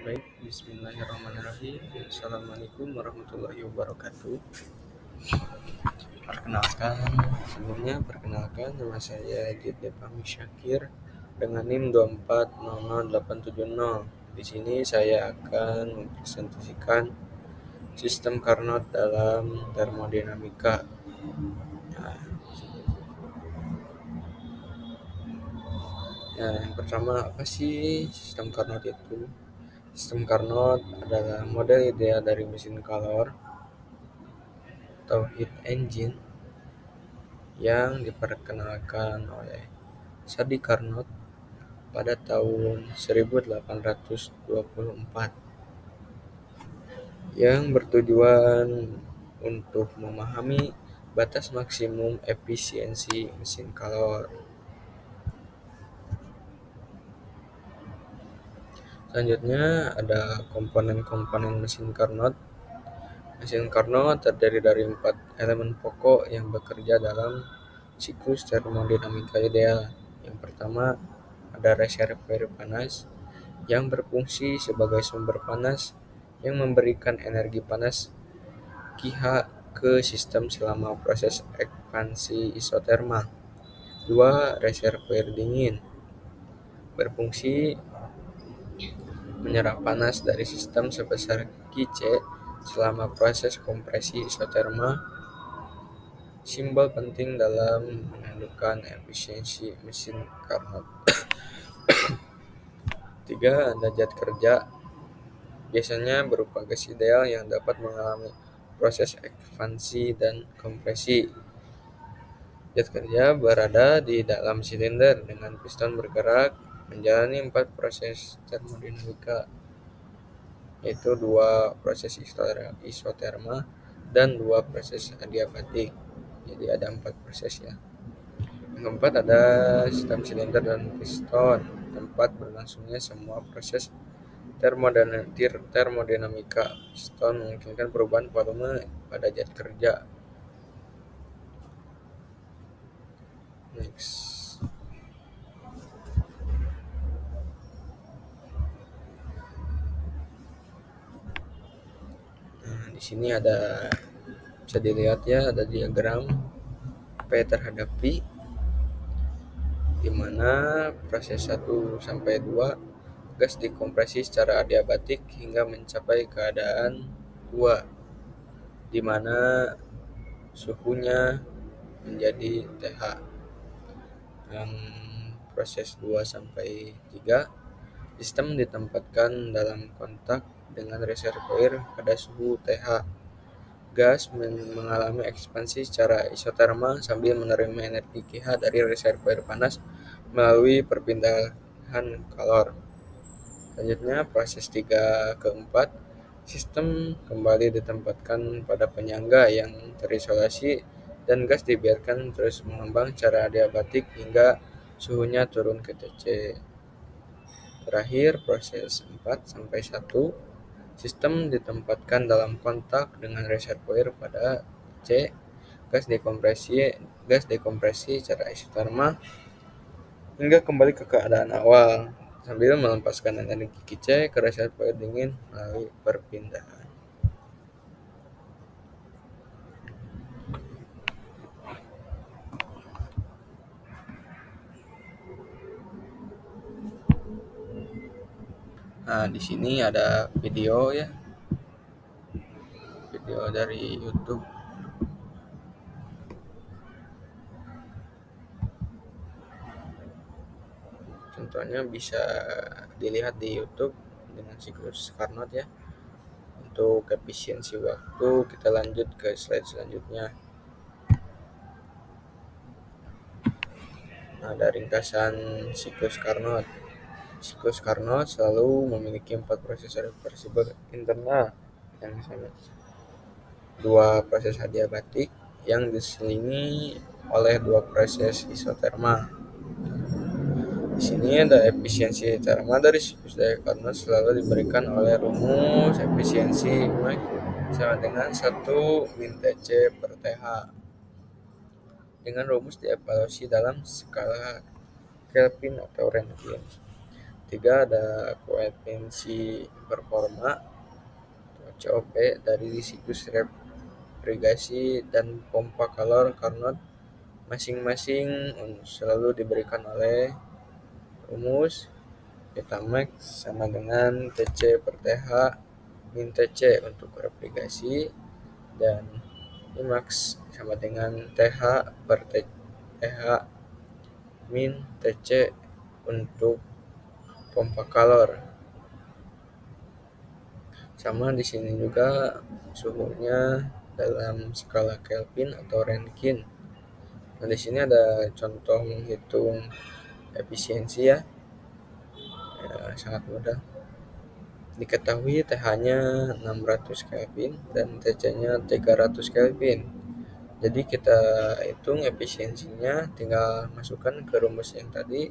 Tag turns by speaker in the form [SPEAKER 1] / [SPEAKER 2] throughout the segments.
[SPEAKER 1] Baik, bismillahirrahmanirrahim. Assalamualaikum warahmatullahi wabarakatuh. Perkenalkan, nama saya Dede Fahmi Syakir dengan NIM 2400870. Di sini saya akan mempresentasikan sistem Carnot dalam termodinamika. Yang pertama, apa sih sistem Carnot itu? Sistem Carnot adalah model ideal dari mesin Calor atau heat engine yang diperkenalkan oleh Sadi Carnot pada tahun 1824 yang bertujuan untuk memahami batas maksimum efisiensi mesin Calor. Selanjutnya ada komponen-komponen mesin Carnot. Mesin Carnot terdiri dari 4 elemen pokok yang bekerja dalam siklus termodinamika ideal. Yang pertama ada reservoir panas yang berfungsi sebagai sumber panas yang memberikan energi panas Qh ke sistem selama proses ekspansi isoterma. 2. Reservoir dingin berfungsi menyerap panas dari sistem sebesar Qc selama proses kompresi isoterma. Simbol penting dalam menentukan efisiensi mesin Carnot. 3. Ada zat kerja, biasanya berupa gas ideal yang dapat mengalami proses ekspansi dan kompresi. Zat kerja berada di dalam silinder dengan piston bergerak menjalani 4 proses termodinamika, yaitu 2 proses isoterma dan 2 proses adiabatik. Jadi ada 4 proses ya. Yang keempat ada sistem silinder dan piston, tempat berlangsungnya semua proses termodinamika. Piston memungkinkan perubahan volume pada zat kerja. Next. Di sini ada, bisa dilihat ya, ada diagram P terhadap P, di mana proses 1 sampai 2 gas dikompresi secara adiabatik hingga mencapai keadaan 2, di mana suhunya menjadi TH. Yang proses 2 sampai 3, sistem ditempatkan dalam kontak dengan reservoir pada suhu TH. Gas mengalami ekspansi secara isoterma sambil menerima energi Qh dari reservoir panas melalui perpindahan kalor. Selanjutnya proses 3 ke 4, sistem kembali ditempatkan pada penyangga yang terisolasi dan gas dibiarkan terus mengembang secara adiabatik hingga suhunya turun ke Tc. Terakhir proses 4 sampai 1, sistem ditempatkan dalam kontak dengan reservoir pada C. Gas dekompresi secara isoterma hingga kembali ke keadaan awal sambil melepaskan energi Qc ke reservoir dingin melalui perpindahan. Nah, di sini ada video ya. Video dari YouTube. Contohnya bisa dilihat di YouTube dengan siklus Carnot ya. Untuk efisiensi waktu, kita lanjut ke slide selanjutnya. Ada ringkasan siklus Carnot. Siklus Carnot selalu memiliki 4 proses reversibel internal yang sama. 2 proses adiabatik yang diselingi oleh 2 proses isoterma. Di sini ada efisiensi terma dari siklus Carnot selalu diberikan oleh rumus efisiensi Max sama dengan 1 min Tc per Th. Dengan rumus dievaluasi dalam skala Kelvin atau Rentgen. ketiga ada koefisiensi performa COP dari siklus irigasi dan pompa kalor Carnot masing-masing selalu diberikan oleh rumus Vitamax sama dengan TC per TH min TC untuk irigasi dan Imax sama dengan TH per TH min TC untuk pompa kalor. Sama di sini juga suhunya dalam skala Kelvin atau Rankine. Nah, di sini ada contoh menghitung efisiensi ya. Sangat mudah. Diketahui TH-nya 600 Kelvin dan TC-nya 300 Kelvin. Jadi kita hitung efisiensinya, tinggal masukkan ke rumus yang tadi.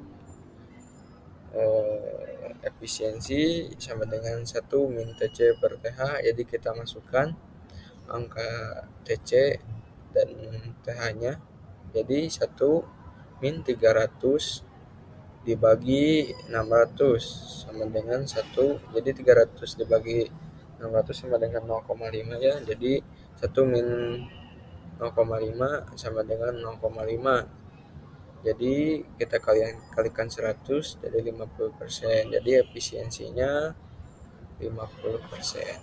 [SPEAKER 1] Efisiensi sama dengan 1 min TC per TH, jadi kita masukkan angka TC dan TH-nya, jadi 1 min 300 dibagi 600 sama dengan 1, jadi 300 dibagi 600 sama dengan 0,5 ya, jadi 1 min 0,5 sama dengan 0,5. Jadi kita kalikan 100 jadi 50%. Jadi efisiensinya 50%.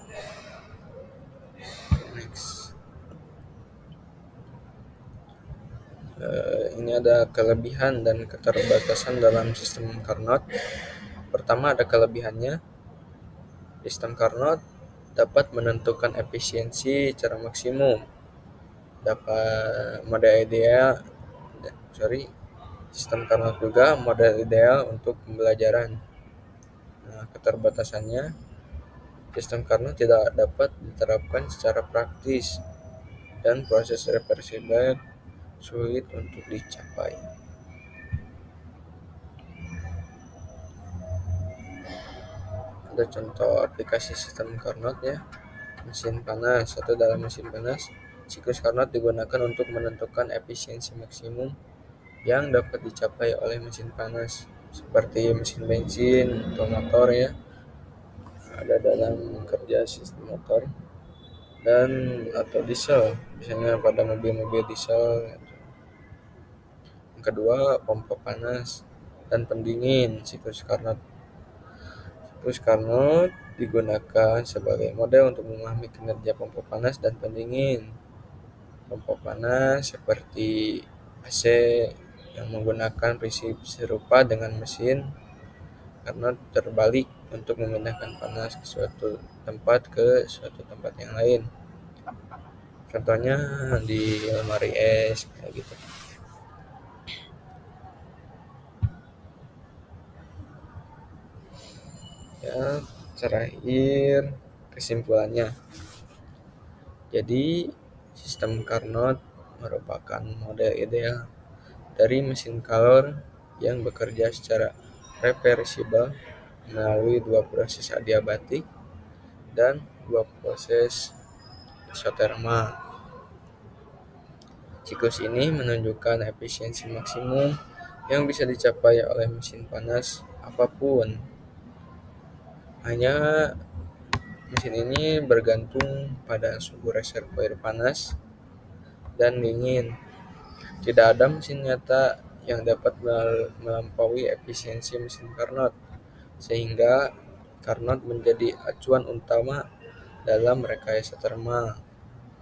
[SPEAKER 1] Next. Ini ada kelebihan dan keterbatasan dalam sistem Carnot. Pertama ada kelebihannya. Sistem Carnot dapat menentukan efisiensi secara maksimum. Dapat sistem Carnot juga model ideal untuk pembelajaran. Nah, keterbatasannya, sistem Carnot tidak dapat diterapkan secara praktis dan proses reversibel sulit untuk dicapai. Ada contoh aplikasi sistem Carnot ya. Mesin panas. Dalam mesin panas, siklus Carnot digunakan untuk menentukan efisiensi maksimum yang dapat dicapai oleh mesin panas seperti mesin bensin atau motor ya, ada dalam kerja sistem motor, dan atau diesel, misalnya pada mobil-mobil diesel. Yang kedua, pompa panas dan pendingin. Siklus Carnot digunakan sebagai model untuk memahami kinerja pompa panas dan pendingin. Pompa panas seperti AC yang menggunakan prinsip serupa dengan mesin karena terbalik untuk memindahkan panas ke suatu tempat ke suatu tempat yang lain. Contohnya di lemari es kayak gitu. Ya, terakhir kesimpulannya. Jadi sistem Carnot merupakan model ideal dari mesin kalor yang bekerja secara reversibel melalui 2 proses adiabatik dan 2 proses isotermal. Siklus ini menunjukkan efisiensi maksimum yang bisa dicapai oleh mesin panas apapun. Hanya mesin ini bergantung pada suhu reservoir panas dan dingin. Tidak ada mesin nyata yang dapat melampaui efisiensi mesin Carnot, sehingga Carnot menjadi acuan utama dalam rekayasa termal.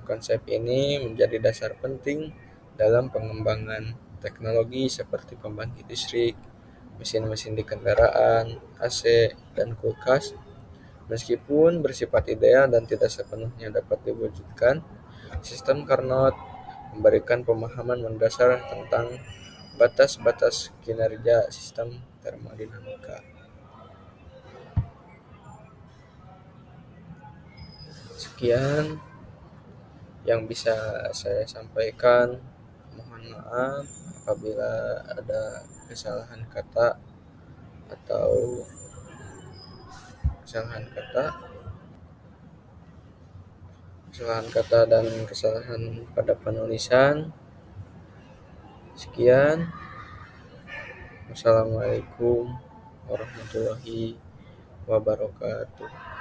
[SPEAKER 1] Konsep ini menjadi dasar penting dalam pengembangan teknologi seperti pembangkit listrik, mesin-mesin di kendaraan, AC, dan kulkas. Meskipun bersifat ideal dan tidak sepenuhnya dapat diwujudkan, sistem Carnot memberikan pemahaman mendasar tentang batas-batas kinerja sistem termodinamika. Sekian yang bisa saya sampaikan. Mohon maaf apabila ada kesalahan kata dan kesalahan pada penulisan. Sekian. Wassalamualaikum warahmatullahi wabarakatuh.